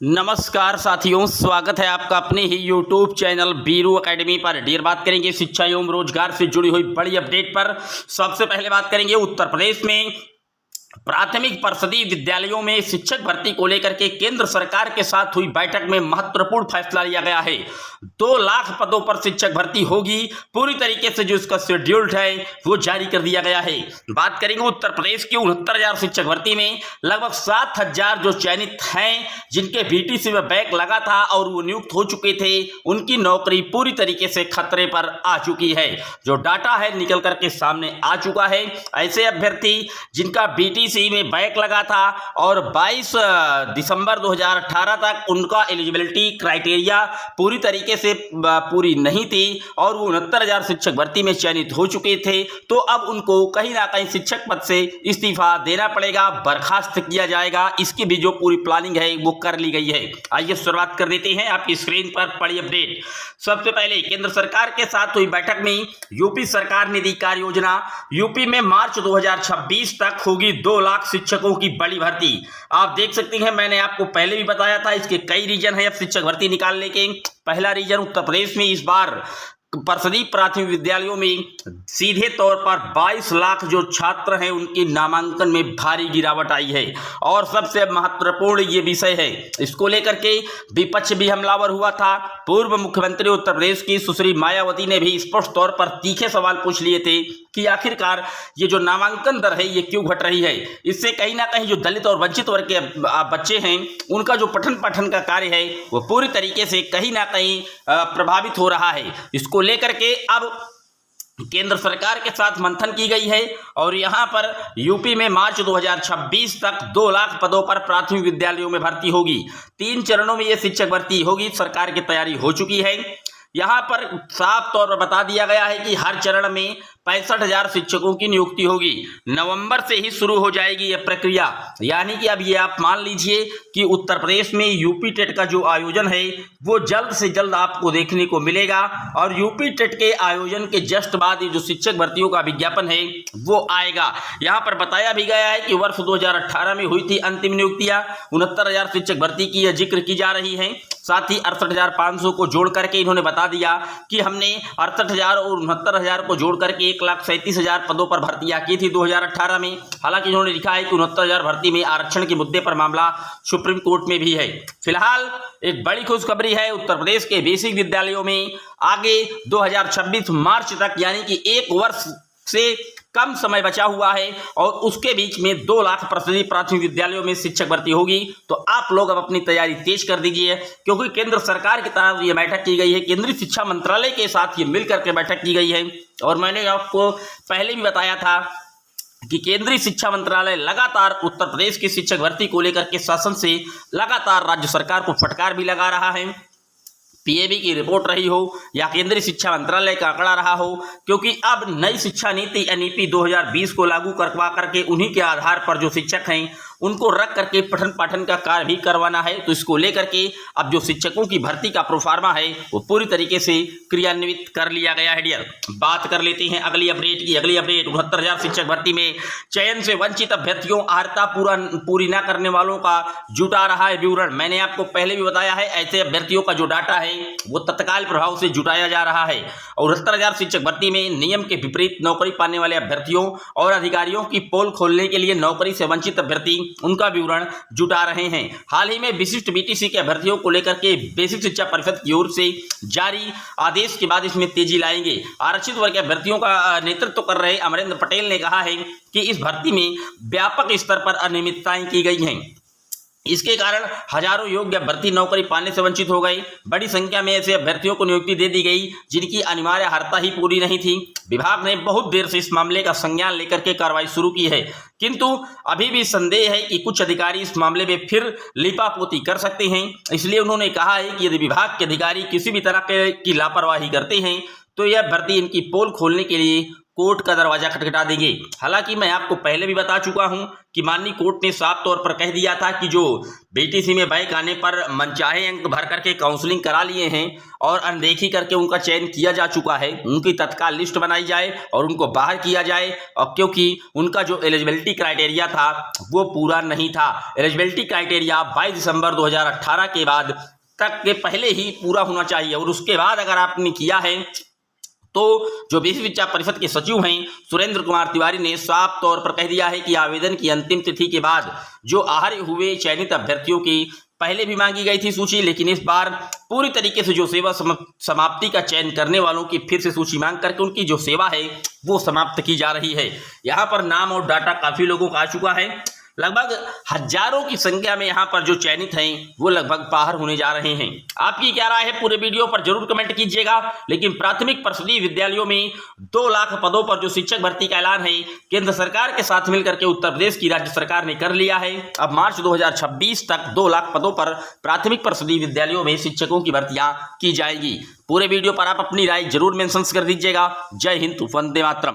नमस्कार साथियों, स्वागत है आपका अपने ही YouTube चैनल बीरू एकेडमी पर। डियर, बात करेंगे शिक्षा एवं रोजगार से जुड़ी हुई बड़ी अपडेट पर। सबसे पहले बात करेंगे उत्तर प्रदेश में प्राथमिक परिषदीय विद्यालयों में शिक्षक भर्ती को लेकर के केंद्र सरकार के साथ हुई बैठक में महत्वपूर्ण फैसला लिया गया है। 2 लाख पदों पर शिक्षक भर्ती होगी। पूरी तरीके से जो इसका शेड्यूल है वो जारी कर दिया गया है। बात करेंगे उत्तर प्रदेश की 69,000 शिक्षक भर्ती में लगभग 7,000 जो चयनित हैं, जिनके बीटीसी में बैक लगा था और वो नियुक्त हो चुके थे, उनकी नौकरी पूरी तरीके से खतरे पर आ चुकी है। जो डाटा है निकल करके सामने आ चुका है। ऐसे अभ्यर्थी जिनका बीटीसी में बैक लगा था और 22 दिसंबर 2018 तक उनका एलिजिबिलिटी क्राइटेरिया पूरी तरीके से पूरी नहीं थी और वो 69,000 शिक्षक भर्ती में चयनित हो चुके थे, तो अब उनको कहीं ना कहीं शिक्षक पद से इस्तीफा देना पड़ेगा, बर्खास्त किया जाएगा। इसकी भी जो पूरी प्लानिंग है वो कर ली गई है। आइए शुरुआत कर देते हैं आपकी स्क्रीन पर बड़ी अपडेट। सबसे पहले केंद्र सरकार के साथ हुई बैठक में यूपी सरकार ने दी कार्य योजना। यूपी में मार्च 2026 तक होगी 2 लाख शिक्षकों की बड़ी भर्ती। आप देख सकते हैं, मैंने आपको पहले भी बताया था, इसके कई रीजन है अब शिक्षक भर्ती निकालने के। पहला रीजन, उत्तर प्रदेश में इस बार परिषदीय प्राथमिक विद्यालयों में सीधे तौर पर 22 लाख जो छात्र हैं उनकी नामांकन में भारी गिरावट आई है। और सबसे महत्वपूर्ण ये विषय है, इसको लेकर के विपक्ष भी हमलावर हुआ था। पूर्व मुख्यमंत्री उत्तर प्रदेश की सुश्री मायावती ने भी स्पष्ट तौर पर तीखे सवाल पूछ लिए थे कि आखिरकार ये जो नामांकन दर है ये क्यों घट रही है। इससे कहीं ना कहीं जो दलित और वंचित वर्ग के बच्चे हैं उनका जो पठन पाठन का कार्य है वो पूरी तरीके से कहीं ना कहीं प्रभावित हो रहा है। इसको लेकर के अब केंद्र सरकार के साथ मंथन की गई है और यहां पर यूपी में मार्च 2026 तक 2 लाख पदों पर प्राथमिक विद्यालयों में भर्ती होगी। 3 चरणों में यह शिक्षक भर्ती होगी। सरकार की तैयारी हो चुकी है। यहां पर साफ तौर पर बता दिया गया है कि हर चरण में 65,000 शिक्षकों की नियुक्ति होगी। नवंबर से ही शुरू हो जाएगी यह प्रक्रिया। यानी कि अब ये आप मान लीजिए कि उत्तर प्रदेश में यूपी टेट का जो आयोजन है वो जल्द से जल्द आपको देखने को मिलेगा और यूपी टेट के आयोजन के जस्ट बाद ये जो शिक्षक भर्तियों का विज्ञापन है वो आएगा। यहाँ पर बताया भी गया है कि वर्ष 2018 में हुई थी अंतिम नियुक्तियां। 69,000 शिक्षक भर्ती की यह जिक्र की जा रही है। साथ ही 68,500 को जोड़ करके इन्होंने बता दिया कि हमने 68,000 और 69,000 को जोड़ करके 1,37,000 पदों पर भर्तियां की थी 2018 में। हालांकि इन्होंने लिखा है कि 69,000 भर्ती में आरक्षण के मुद्दे पर मामला सुप्रीम कोर्ट में भी है। फिलहाल एक बड़ी खुशखबरी है, उत्तर प्रदेश के बेसिक विद्यालयों में आगे 2026 मार्च तक यानी कि 1 वर्ष से कम समय बचा हुआ है और उसके बीच में 2 लाख परिषदीय प्राथमिक विद्यालयों में शिक्षक भर्ती होगी। तो आप लोग अब अपनी तैयारी तेज कर दीजिए, क्योंकि केंद्र सरकार की तरफ ये बैठक की गई है, केंद्रीय शिक्षा मंत्रालय के साथ ये मिलकर के बैठक की गई है। और मैंने आपको पहले भी बताया था कि केंद्रीय शिक्षा मंत्रालय लगातार उत्तर प्रदेश की शिक्षक भर्ती को लेकर के शासन से लगातार राज्य सरकार को फटकार भी लगा रहा है। पीएबी की रिपोर्ट रही हो या केंद्रीय शिक्षा मंत्रालय का आंकड़ा रहा हो, क्योंकि अब नई शिक्षा नीति एनईपी 2020 को लागू करवा करके उन्हीं के आधार पर जो शिक्षक हैं उनको रख करके पठन पाठन का कार्य भी करवाना है। तो इसको लेकर के अब जो शिक्षकों की भर्ती का प्रोफार्मा है वो पूरी तरीके से क्रियान्वित कर लिया गया है। डियर, बात कर लेते हैं अगली अपडेट की। अगली अपडेट, 69,000 शिक्षक भर्ती में चयन से वंचित अभ्यर्थियों अर्हता पूरी न करने वालों का जुटा रहा है विवरण। मैंने आपको पहले भी बताया है, ऐसे अभ्यर्थियों का जो डाटा है वो तत्काल प्रभाव से जुटाया जा रहा है। और 69,000 शिक्षक भर्ती में नियम के विपरीत नौकरी पाने वाले अभ्यर्थियों और अधिकारियों की पोल खोलने के लिए नौकरी से वंचित अभ्यर्थी उनका विवरण जुटा रहे हैं। हाल ही में विशिष्ट बीटीसी के अभ्यर्थियों को लेकर के बेसिक शिक्षा परिषद की ओर से जारी आदेश के बाद इसमें तेजी लाएंगे। आरक्षित वर्ग के अभ्यर्थियों का नेतृत्व कर रहे अमरेंद्र पटेल ने कहा है कि इस भर्ती में व्यापक स्तर पर अनियमितताएं की गई हैं। इसके कारण हजारों योग्य भर्ती नौकरी पाने से वंचित हो गए। बड़ी संख्या में ऐसे अभ्यर्थियों को नियुक्ति दे दी गई जिनकी अनिवार्य अर्हता ही पूरी नहीं थी। विभाग ने बहुत देर से इस मामले का संज्ञान लेकर के कार्रवाई शुरू की है, किंतु अभी भी संदेह है कि कुछ अधिकारी इस मामले में फिर लीपापोती कर सकते हैं। इसलिए उन्होंने कहा है कि यदि विभाग के अधिकारी किसी भी तरह की लापरवाही करते हैं तो यह भर्ती इनकी पोल खोलने के लिए कोर्ट का दरवाजा खटखटा देंगे। हालांकि मैं आपको पहले भी बता चुका हूं कि माननीय कोर्ट ने साफ तौर पर कह दिया था कि जो बीटीसी में बैक आने पर मनचाहे अंक भर करके काउंसलिंग करा लिए हैं और अनदेखी करके उनका चयन किया जा चुका है, उनकी तत्काल लिस्ट बनाई जाए और उनको बाहर किया जाए। और क्योंकि उनका जो एलिजिबिलिटी क्राइटेरिया था वो पूरा नहीं था। एलिजिबिलिटी क्राइटेरिया 22 दिसंबर 2018 के बाद तक के पहले ही पूरा होना चाहिए और उसके बाद अगर आपने किया है तो जो बीसी शिक्षा परिषद के सचिव हैं सुरेंद्र कुमार तिवारी ने साफ तौर पर कह दिया है कि आवेदन की अंतिम तिथि के बाद जो आहर्य हुए चयनित अभ्यर्थियों की पहले भी मांगी गई थी सूची, लेकिन इस बार पूरी तरीके से जो सेवा समाप्ति का चयन करने वालों की फिर से सूची मांग करके उनकी जो सेवा है वो समाप्त की जा रही है। यहाँ पर नाम और डाटा काफी लोगों का आ चुका है, लगभग हजारों की संख्या में यहाँ पर जो चयनित हैं वो लगभग बाहर होने जा रहे हैं। आपकी क्या राय है पूरे वीडियो पर जरूर कमेंट कीजिएगा। लेकिन प्राथमिक परिषदीय विद्यालयों में 2 लाख पदों पर जो शिक्षक भर्ती का ऐलान है केंद्र सरकार के साथ मिलकर के उत्तर प्रदेश की राज्य सरकार ने कर लिया है। अब मार्च 2026 तक 2 लाख पदों पर प्राथमिक परिषदीय विद्यालयों में शिक्षकों की भर्तियां की जाएगी। पूरे वीडियो पर आप अपनी राय जरूर मेंशन कर दीजिएगा। जय हिंद, वंदे मातरम।